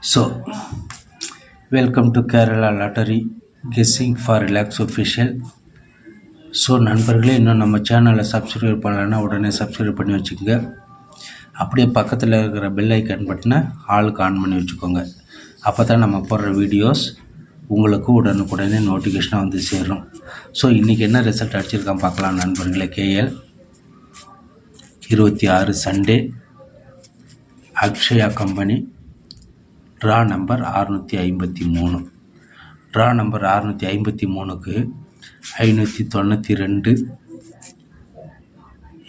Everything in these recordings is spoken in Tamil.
So, welcome to Kerala Lottery Guessing for Relax Official. So நண்பர்களே, இன்னும் நம்ம சேனலை சப்ஸ்கிரைப் பண்ணலைன்னா உடனே சப்ஸ்கிரைப் பண்ணி வச்சுக்கோங்க. அப்படியே பக்கத்தில் இருக்கிற பெல் ஐக்கான் பட்டனை ஆளுக்கு ஆன் பண்ணி வச்சுக்கோங்க. அப்போ தான் நம்ம போடுற வீடியோஸ் உங்களுக்கு உடனுக்குடனே நோட்டிஃபிகேஷனாக வந்து சேரும். ஸோ இன்றைக்கி என்ன ரிசல்ட் அடிச்சிருக்கான் பார்க்கலாம் நண்பர்களே. KL 26 Sunday, Akshaya company, draw number 653. Draw number 653க்கு 592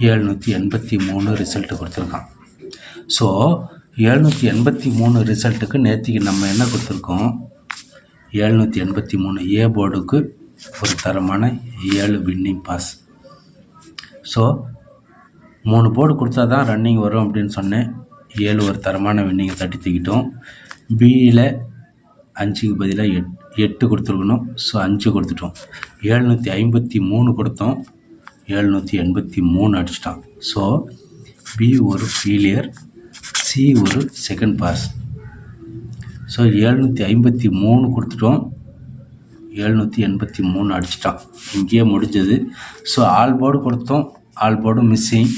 783 ரிசல்ட்டு கொடுத்துருக்கான். ஸோ 783 ரிசல்ட்டுக்கு நேற்றுக்கு நம்ம என்ன கொடுத்துருக்கோம், 783 ஏ போர்டுக்கு ஒரு தரமான 7 வின்னிங் பாஸ். ஸோ 3 போர்டு கொடுத்தா தான் ரன்னிங் வரும் அப்படின்னு சொன்னேன். 7 ஒரு தரமான வின்னிங்கை தட்டி தூக்கிட்டோம். பியில் 5க்கு பதிலாக 8 கொடுத்துருக்கணும். ஸோ 5 கொடுத்துட்டோம். 753 கொடுத்தோம், 783 அடிச்சிட்டான். ஸோ பி ஒரு ஃபெயிலியர், சி ஒரு செகண்ட் பாஸ். ஸோ 753 கொடுத்துட்டோம், 783 அடிச்சிட்டான். இங்கேயே முடிஞ்சது. ஸோ ஆல் போர்டு கொடுத்தோம், all board missing.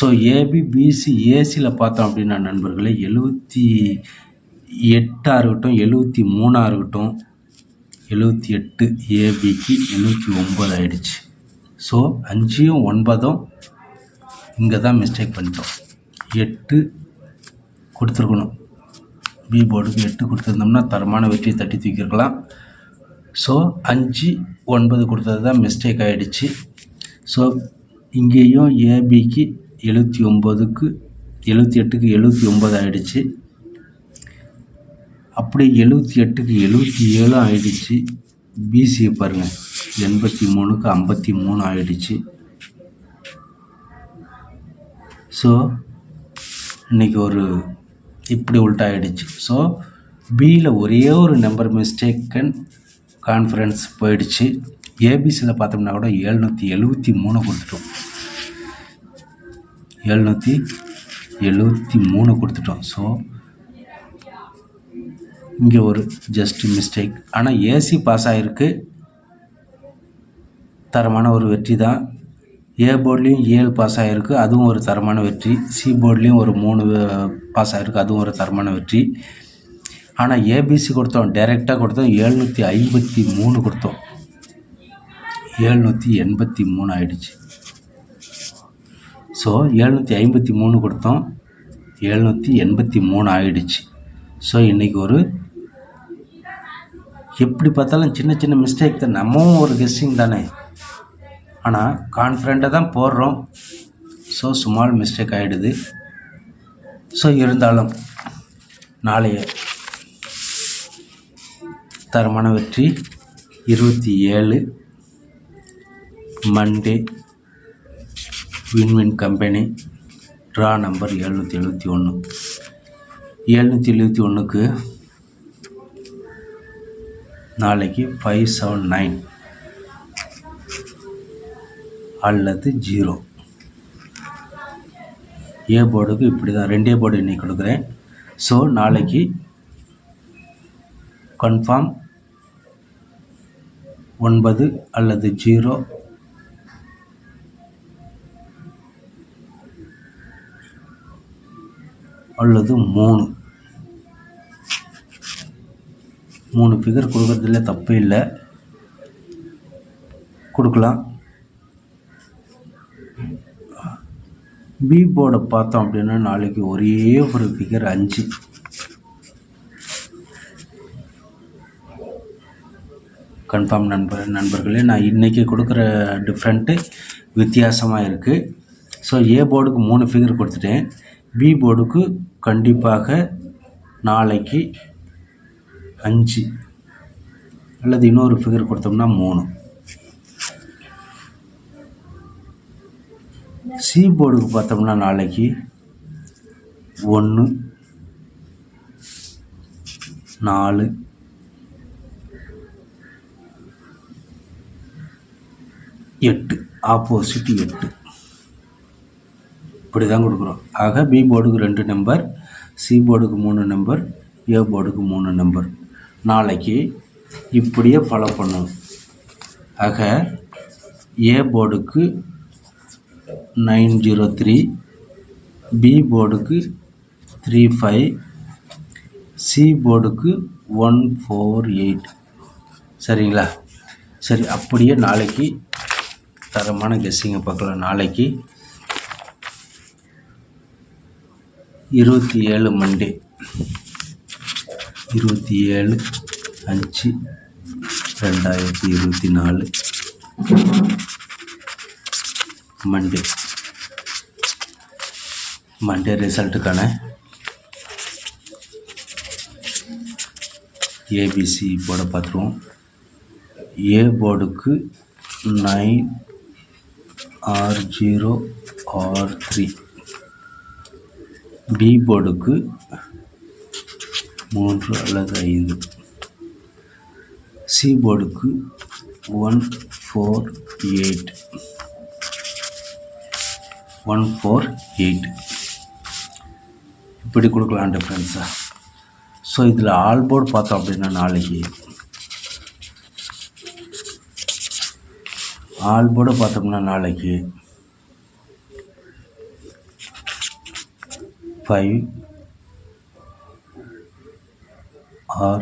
So AB BC ஏசியில் பார்த்தோம் அப்படின்னா நண்பர்களே, 78 இருக்கட்டும், 73 இருக்கட்டும், 78 ஏபிக்கு 79 ஆகிடுச்சு. ஸோ 5ம் 9ம் இங்கே தான் மிஸ்டேக் பண்ணிட்டோம். 8 கொடுத்துருக்கணும். பி போர்டுக்கு 8 கொடுத்துருந்தோம்னா தரமான வெற்றியை தட்டி தூக்கியிருக்கலாம். ஸோ 5 9 கொடுத்தது தான் மிஸ்டேக் ஆகிடுச்சு. ஸோ இங்கேயும் ஏபிக்கு 78க்கு 79 ஆகிடுச்சு. அப்படி 78க்கு 77 ஆகிடுச்சு. பிசியை பாருங்கள், 83க்கு 53 ஆகிடுச்சு. ஸோ இன்றைக்கி ஒரு இப்படி உள்ட்டா ஆகிடுச்சு. ஸோ பியில் ஒரே ஒரு நம்பர் மிஸ்டேக்கன் கான்ஃபரன்ஸ் போயிடுச்சு. ஏபிசியில் பார்த்தோம்னா கூட 773 கொடுத்துட்டோம், 773 கொடுத்துட்டோம். ஸோ இங்கே ஒரு ஜஸ்ட் மிஸ்டேக். ஆனால் ஏசி பாஸ் ஆகிருக்கு, தரமான ஒரு வெற்றி தான். ஏ போர்ட்லேயும் 7 பாஸ் ஆகிருக்கு, அதுவும் ஒரு தரமான வெற்றி. சி போர்ட்லேயும் ஒரு 3 பாஸ் ஆகிருக்கு, அதுவும் ஒரு தரமான வெற்றி. ஆனால் ஏபிசி கொடுத்தோம், டைரெக்டாக கொடுத்தோம், 753 கொடுத்தோம், 783 ஆகிடுச்சு. ஸோ 753 கொடுத்தோம், 783 ஆகிடுச்சு. ஸோ இன்றைக்கி ஒரு எப்படி பார்த்தாலும் சின்ன சின்ன மிஸ்டேக் தான். நம்மவும் ஒரு கெஸ்ஸிங் தானே, ஆனால் கான்ஃபிடண்ட்டாக தான் போடுறோம். ஸோ ஸ்மால் மிஸ்டேக் ஆகிடுது. ஸோ இருந்தாலும் நாளைய தரமான வெற்றி 27 Monday, win win company, draw number 771. 771க்கு நாளைக்கு 579 அல்லது 0. ஏ போர்டுக்கு இப்படி தான் 2 போர்டு இன்னைக்கு கொடுக்குறேன். ஸோ நாளைக்கு கன்ஃபார்ம் 9 அல்லது 0 அல்லது 3 ஃபிகர் கொடுக்குறதுல தப்பு இல்லை, கொடுக்கலாம். பி போர்டை பார்த்தோம் அப்படின்னா நாளைக்கு ஒரே ஒரு ஃபிகர் 5. கன்ஃபார்ம் நண்பர்களே, நான் இன்றைக்கி கொடுக்குற டிஃப்ரெண்ட்டு வித்தியாசமாக இருக்குது. ஸோ ஏ போர்டுக்கு 3 ஃபிகர் கொடுத்துட்டேன். பி போர்டுக்கு கண்டிப்பாக நாளைக்கு 5 அல்லது இன்னொரு ஃபிகர் கொடுத்தோம்னா 3. சி போர்டுக்கு பார்த்தோம்னா நாளைக்கு 1 4 8, ஆப்போசிட் 8 இப்படி தான் கொடுக்குறோம். ஆக பி போர்டுக்கு 2 நம்பர், சி போர்டுக்கு 3 நம்பர், ஏ போர்டுக்கு 3 நம்பர். நாளைக்கு இப்படியே ஃபாலோ பண்ணும். ஆக ஏ போர்டுக்கு 903, பி போர்டுக்கு 35, சி போர்டுக்கு 148. சரிங்களா? சரி, அப்படியே நாளைக்கு தரமான கெஸ்ஸிங்கை பார்க்கலாம். நாளைக்கு 27 மண்டே, 27/5/2024 மண்டே ரிசல்ட்டுக்கான ஏபிசி போர்டை பார்த்துருவோம். ஏ போர்டுக்கு 9R0R3, பி போர்டுக்கு 3 அல்லது 5, சி போர்டுக்கு 148 இப்படி கொடுக்கலாம் டிஃப்ரென்ஸாக. ஸோ இதில் ஆல் போர்டு பார்த்தோம் அப்படின்னா நாளைக்கு ஆல் போர்டு பார்த்தோம்னா நாளைக்கு 5 or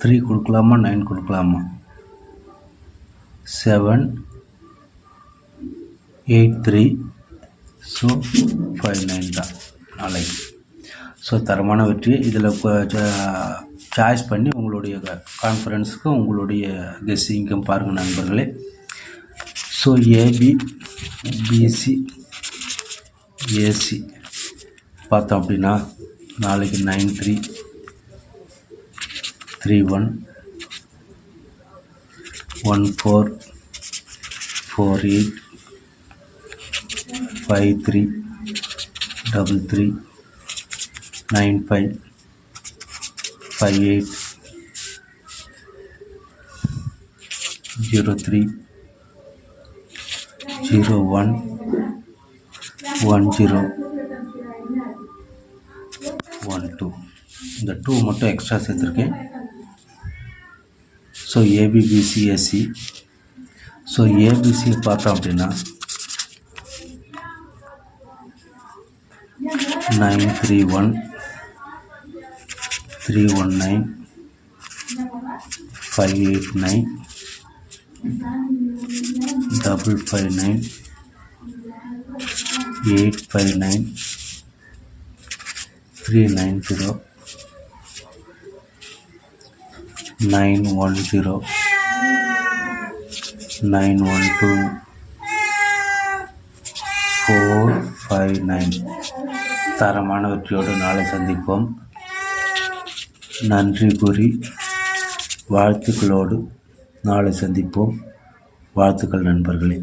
3 கொடுக்கலாமா, 9 கொடுக்கலாமா, 7, 8, 3, ஸோ 5, 9 தான் நாளைக்கு. ஸோ தரமான வெற்றி. இதில் சாய்ஸ் பண்ணி உங்களுடைய கான்ஃபரன்ஸுக்கு உங்களுடைய கெஸ்ஸிங்கும் பாருங்கள் நண்பர்களே. ஸோ ஏபி, பிசி, ஏசி பார்த்தோம் அப்படின்னா நாளைக்கு 93, 31, 14, 48, 53, 33, 95, 58, 03, 01, 10, 12. இந்த 2 மட்டும் எக்ஸ்ட்ரா சேர்த்துருக்கேன். So ABBC AC. So ABC பார்த்தோம் அப்படின்னா 931, 319, 589, 559, 859, 390, 910, 912, 459. தரமான வெற்றியோடு நாளை சந்திப்போம். நன்றி கூறி வாழ்த்துக்களோடு நாளை சந்திப்போம். வாழ்த்துக்கள் நண்பர்களே.